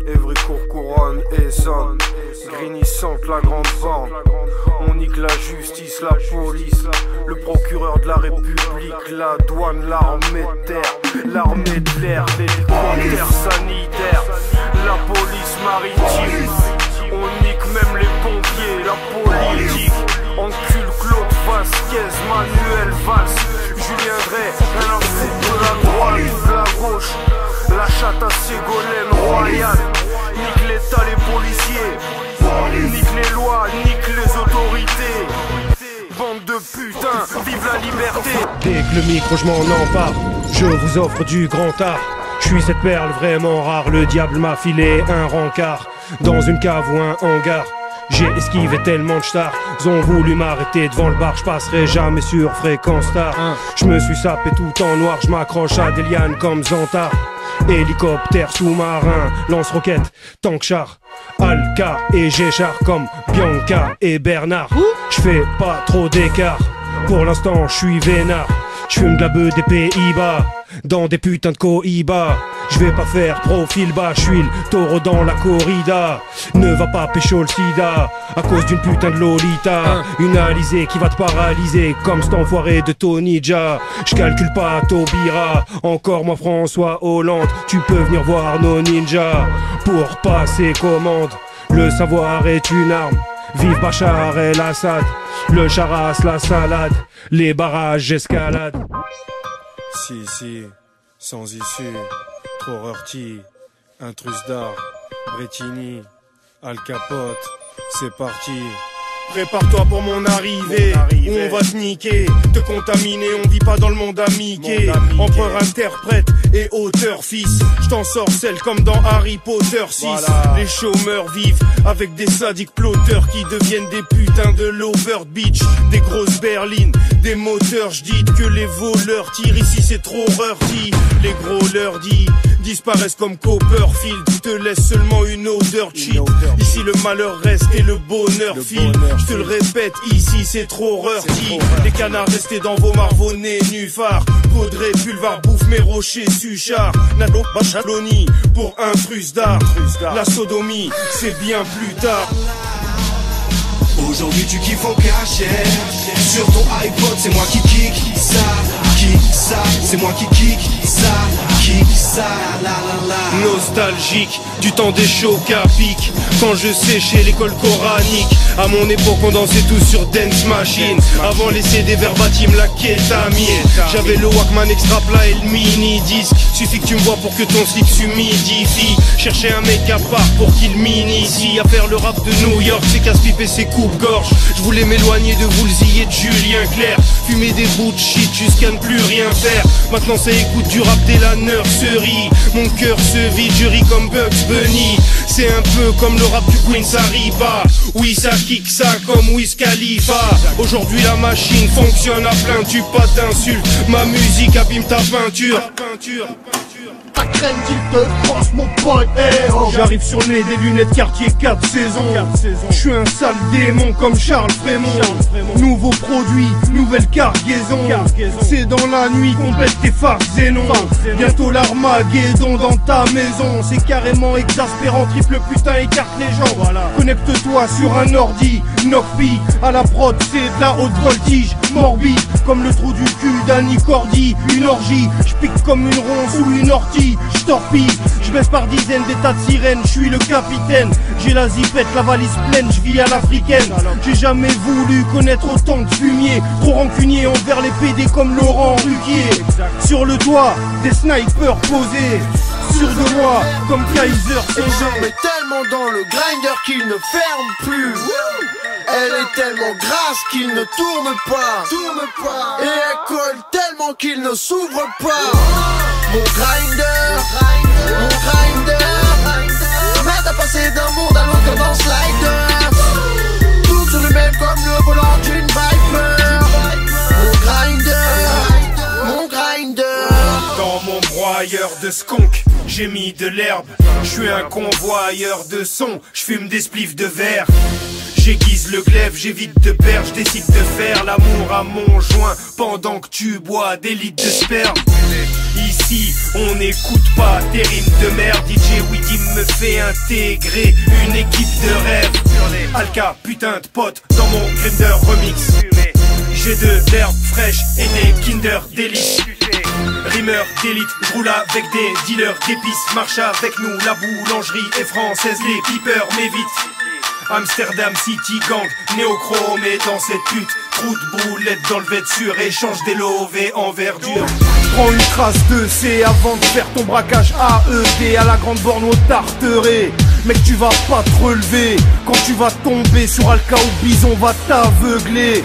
Évry Courcouronne et Essonne, Grigny-Centre, la grande bande. On nique la justice, la police, le procureur de la République, la douane, l'armée de terre, l'armée de l'air, l'hélicoptère sanitaire, la police maritime. On nique même les pompiers, la politique. Encule Claude Vasquez, Manuel Valls, Julien Drey, un foot de la droite ou de la gauche. La chatte à Ségolène Royal. Nique l'État, les policiers. Nique les lois, nique les autorités. Bande de putains, vive la liberté. Dès que le micro je m'en empare, je vous offre du grand art. Je suis cette perle vraiment rare, le diable m'a filé un rencard. Dans une cave ou un hangar, j'ai esquivé tellement de stars. Ils ont voulu m'arrêter devant le bar, je passerai jamais sur Fréquence Star. Je me suis sapé tout en noir, je m'accroche à des lianes comme Zantar. Hélicoptère, sous-marin, lance-roquette, tank char, Alka et Géchard comme Bianca et Bernard. Je fais pas trop d'écart, pour l'instant je suis vénard. Je fume de la beuh des Pays-Bas, dans des putains de Cohiba. Je vais pas faire profil bas, je suis le taureau dans la corrida. Ne va pas pécho le sida, à cause d'une putain de Lolita. Une alizée qui va te paralyser, comme cet enfoiré de Tony Jaa. Je calcule pas Taubira, encore moi François Hollande. Tu peux venir voir nos ninjas, pour passer commande. Le savoir est une arme, vive Bachar el-Assad. Le charras, la salade, les barrages, escalade. Si, sans issue, trop heurti, intrus d'art, Bretigny, Al Capote, c'est parti. Prépare-toi pour mon arrivée, où on va se niquer, te contaminer, on vit pas dans le monde amiqué. Empereur, interprète et auteur-fils, je t'en sorcelle comme dans Harry Potter 6. Les chômeurs vivent avec des sadiques plotteurs qui deviennent des putains de Lovert Beach. Des grosses berlines, des moteurs, j'dis que les voleurs tirent, ici c'est trop heurty. Les gros leur disparaissent comme Copperfield, te laisse seulement une odeur cheap. Ici le malheur reste et le bonheur file. Je te le répète, ici c'est trop heurty. Les canards restés dans vos marveaux nénuphars. Caudré, Pulvar, bouffe mes rochers, Suchard. Nado, Bachaloni, pour intrus d'art. La sodomie, c'est bien plus tard. Aujourd'hui tu kiffes au cachet. Sur ton iPod c'est moi qui kick ça, c'est moi qui kick ça, la la la. Nostalgique du temps des chocs à pic, quand je séchais l'école coranique. À mon époque on dansait tous sur Dance Machine, avant les CD verbatim, la kétamine. J'avais le Walkman extra plat et le mini disque. Suffit que tu me vois pour que ton slip s'humidifie. Chercher un mec à part pour qu'il m'initie à faire le rap de New York, c'est casse-pipe et c'est coupe-gorge. Je voulais m'éloigner de Woolsey et de Julien Clerc, fumer des bouts de shit jusqu'à ne plus rien faire. Maintenant ça écoute du rap dès la nursery. Mon cœur se vide, je ris comme Bugs Bunny. C'est un peu comme le rap du Queen Sariba. Oui ça kick ça comme Wiz Khalifa. Aujourd'hui la machine fonctionne à plein, tu pas d'insultes. Ma musique abîme ta peinture. Ta crème qu'il te crosse mon pote, J'arrive sur le nez des lunettes quartier 4 saisons. Je suis un sale démon comme Charles Frémont. Nouveau produit, nouvelle cargaison. C'est dans la nuit qu'on pète tes phares Zénon. Bientôt l'Armageddon dans ta maison. C'est carrément exaspérant, triple putain écarte les gens. Connecte-toi sur un ordi, Nocpi. À la prod c'est de la haute voltige. Morbide comme le trou du cul d'Annie Cordy. Une orgie, j'pique comme une ronce ou une ortie. J'torpille, j'baisse par dizaines des tas de sirènes. J'suis le capitaine, j'ai la zipette, la valise pleine. J'vis à l'africaine, j'ai jamais voulu connaître autant de fumier. Trop rancunier envers les PD comme Laurent Ruquier. Sur le toit, des snipers posés. Sûr de moi, comme Kaiser. Et j'en mets tellement dans le grinder qu'il ne ferme plus. Elle est tellement grasse qu'il ne tourne pas. Et elle colle tellement qu'il ne s'ouvre pas. Mon grinder, m'aide à passer d'un monde à l'autre comme un slider. Tout sur lui-même comme le volant d'une Viper. Mon grinder. Dans mon broyeur de skunk, j'ai mis de l'herbe. Je suis un convoyeur de son, je fume des spliffs de verre. J'aiguise le glaive, j'évite de perdre, je décide de faire l'amour à mon joint pendant que tu bois des litres de sperme. Ici, on n'écoute pas tes rimes de merde. DJ Witty me fait intégrer une équipe de rêve. Alka, putain de pote, dans mon Grinder remix. J'ai de l'herbe fraîche et des Kinder délices. Rimeur d'élite, j'roule avec des dealers d'épices. Marche avec nous, la boulangerie est française, les pipeurs m'évitent. Amsterdam City Gang, néochromé dans cette pute. Trou de boulette dans le vêture, échange des lovés en verdure. Prends une trace de C avant de faire ton braquage AED à la grande borne au Tarteret. Mec, tu vas pas te relever. Quand tu vas tomber sur Alka ou Bison, va t'aveugler.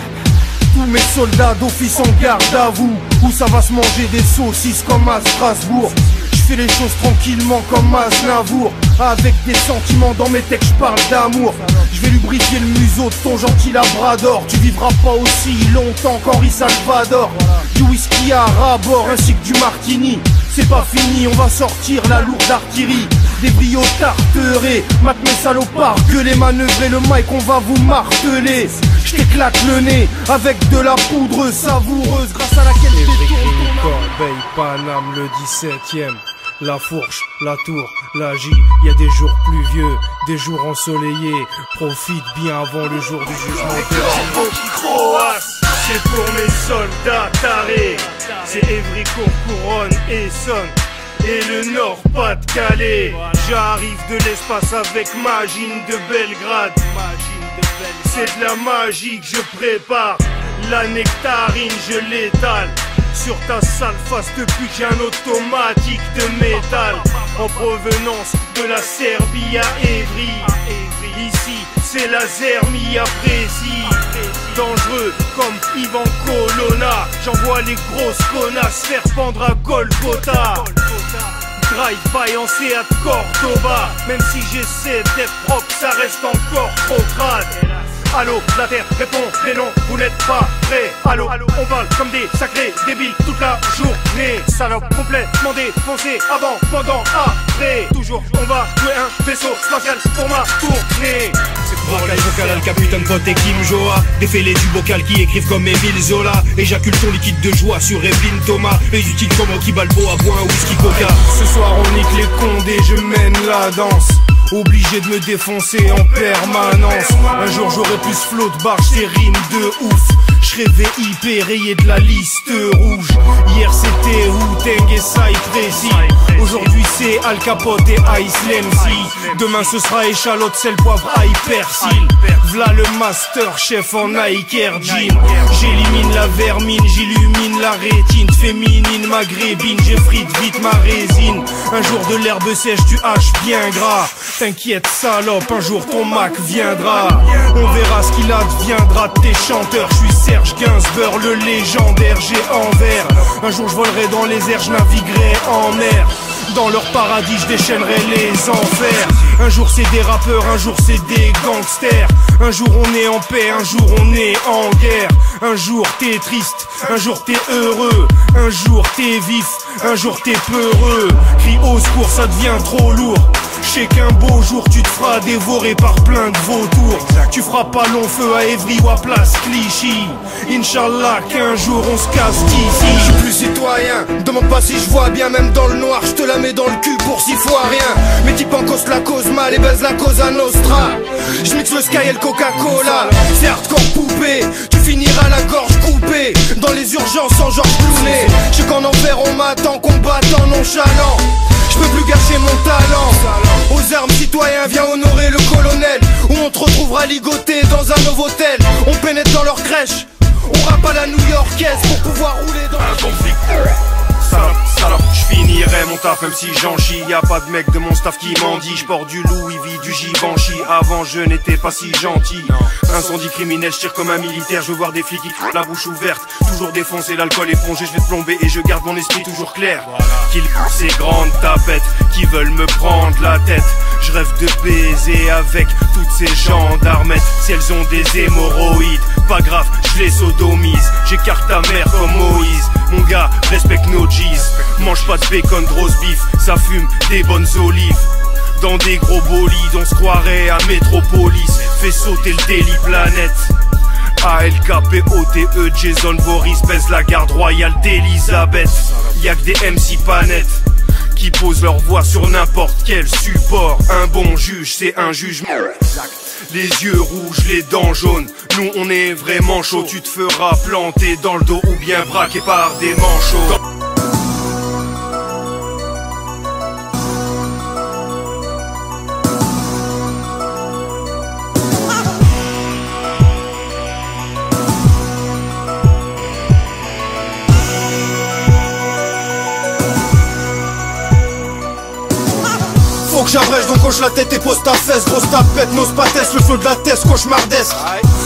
Tous mes soldats d'office en garde à vous, où ça va se manger des saucisses comme à Strasbourg. Je fais les choses tranquillement comme Aznavour. Avec des sentiments dans mes textes, je parle d'amour. Je vais lubrifier le museau de ton gentil labrador. Tu vivras pas aussi longtemps qu'Henri Salvador. Du whisky à rabord ainsi que du martini. C'est pas fini, on va sortir la lourde artillerie. Des brillos tarterés, mat mes salopards, gueulez, manœuvrez le mic, on va vous marteler. Je t'éclate le nez avec de la poudre savoureuse grâce à laquelle je Évry, Corbeil, Paname, le 17ème. La Fourche, la Tour, la J, y a des jours pluvieux, des jours ensoleillés. Profite bien avant le jour du jugement. C'est pour mes soldats tarés. C'est Évry, Courcouronnes, Essonne et le Nord-Pas-de-Calais. J'arrive de l'espace avec Magine de Belgrade. C'est de la magie que je prépare. La nectarine, je l'étale sur ta sale face depuis que j'ai un automatique de métal en provenance de la Serbie à Évry. Ici, c'est la Zermie apprécie. Dangereux comme Ivan Colonna. J'envoie les grosses connasses faire pendre à Golgotha. Drive-by en Seat Cordoba. Même si j'essaie d'être propre, ça reste encore trop crade. Allô, la terre répond, mais non, vous n'êtes pas prêts. Allô, on parle comme des sacrés débiles toute la journée. Salope complètement défoncé, avant, pendant, après. Toujours, on va jouer un vaisseau spatial pour ma tournée. Vocal, Alka, putain de pote et Kim Joa. Des fêlés du bocal qui écrivent comme Émile Zola. Éjacule ton liquide de joie sur Evelyne Thomas. Les utiles comme Rocky Balboa, bois un whisky coca. Ce soir on nique les condés, je mène la danse. Obligé de me défoncer en permanence. Un jour j'aurai plus flow de barge, ces rimes de ouf. Je rêvais hyper rayé de la liste rouge. Hier c'était Wu-Tang et Cypress. Aujourd'hui c'est Al Capote et Ice MC. Demain ce sera échalote, sel, poivre, ail, persil. V'là le master chef en Nike Air Jean. J'élimine la vermine, j'illumine la rétine féminine maghrébine. J'effrite vite ma résine. Un jour de l'herbe sèche, du hache bien gras. T'inquiète salope, un jour ton Mac viendra. On verra ce qu'il adviendra de tes chanteurs. Je suis Serge Gainsbourg, le légendaire, j'ai envers. Un jour je volerai dans les airs, je naviguerai en mer. Dans leur paradis, je déchaînerai les enfers. Un jour c'est des rappeurs, un jour c'est des gangsters. Un jour on est en paix, un jour on est en guerre. Un jour t'es triste, un jour t'es heureux. Un jour t'es vif, un jour t'es peureux. Crie au secours, ça devient trop lourd. Je sais qu'un beau jour tu te feras dévorer par plein de vautours. Tu feras pas long feu à Évry ou à Place Clichy. Inch'Allah qu'un jour on se casse d'ici. Je suis plus citoyen, demande pas si je vois bien. Même dans le noir, je te la mets dans le cul pour 6 fois rien. Mes types en cause la cause mal et baise la cause à Nostra. Je mixe le Sky et le Coca-Cola. C'est hardcore poupée, tu finiras la gorge coupée. Dans les urgences en Georges Clooney. Je sais qu'en enfer on m'attend, combattant nonchalant. Je peux plus gâcher mon talent. Aux armes citoyens, viens honorer le colonel. Où on te retrouvera ligoté dans un nouveau hôtel. On pénètre dans leur crèche, on rappe à la new-yorkaise pour pouvoir rouler dans un conflit. Salope, je finirai mon taf même si j'en chie. Y'a pas de mec de mon staff qui m'en dit. J'porte du Louis V, du Givenchy. Avant je n'étais pas si gentil. Incendie criminel, je tire comme un militaire. Je veux voir des flics qui crient la bouche ouverte. Toujours défoncé, l'alcool épongé. Je vais te plomber et je garde mon esprit toujours clair. Qu'ils ces grandes tapettes qui veulent me prendre la tête. Je rêve de baiser avec toutes ces gendarmettes. Si elles ont des hémorroïdes, pas grave, je les sodomise. J'écarte ta mère comme Moïse. Mon gars, respecte nos G's. Mange pas de bacon, de roast beef. Ça fume des bonnes olives. Dans des gros bolides, on se croirait à Métropolis. Fait sauter le délit planète. ALKPOTE, Jason Voorhees pèse la garde royale d'Elisabeth. Y'a que des MC panettes qui posent leur voix sur n'importe quel support. Un bon juge, c'est un jugement. Les yeux rouges, les dents jaunes, nous on est vraiment chaud. Tu te feras planter dans le dos ou bien braquer par des manchots. Faut que j'abrège, donc hoche la tête et pose ta fesse. Grosse tapette, n'ose pas test, le flow de la tête, cauchemardesque.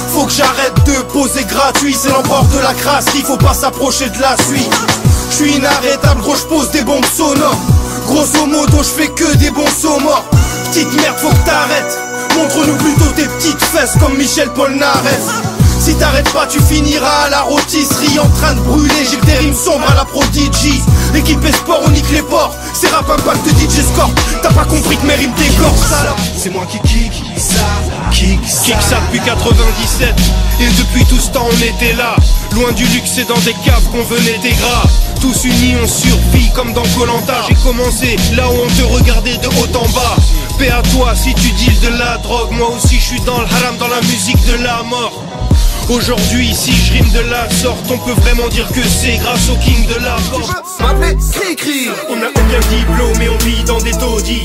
Faut que j'arrête de poser gratuit, c'est l'empereur de la crasse, il faut pas s'approcher de la suite. J'suis inarrêtable, gros, j'pose des bombes sonores. Grosso modo, j'fais que des bons sauts morts. Petite merde, faut que t'arrêtes. Montre-nous plutôt tes petites fesses comme Michel Polnareff. Si t'arrêtes pas, tu finiras à la rôtisserie en train de brûler. J'ai que des rimes sombres à la Prodigy. Équipé sport, on nique les ports. C'est rap impact de DJ Scorp. T'as pas compris que mes rimes t'égorgent, salope. C'est moi qui kick ça, Kick ça depuis 97. Et depuis tout ce temps on était là. Loin du luxe et dans des caves qu'on venait des gras. Tous unis on survit comme dans Koh-Lanta. J'ai commencé là où on te regardait de haut en bas. Paix à toi si tu deals de la drogue. Moi aussi je suis dans le haram, dans la musique de la mort. Aujourd'hui, si je rime de la sorte, on peut vraiment dire que c'est grâce au king de la porte. m'appeler Cricri. On n'a aucun diplôme et on vit dans des taudis.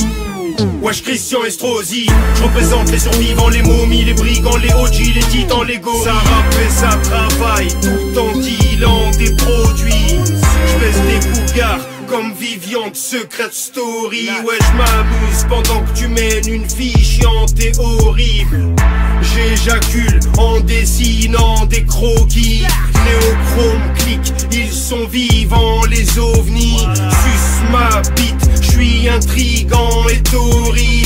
Wesh Christian Estrosi, je représente les survivants, les momies, les brigands, les OG, les titans, les gorilles. Ça rappe et ça travaille, tout en dealant des produits. Je baisse des cougars comme Vivian de Secret Story. Ouais, je m'amuse pendant que tu mènes une vie chiante et horrible. J'éjacule en dessinant des croquis. Néochrome clique, ils sont vivants les ovnis. Suce ma bite, j'suis intrigant et torride.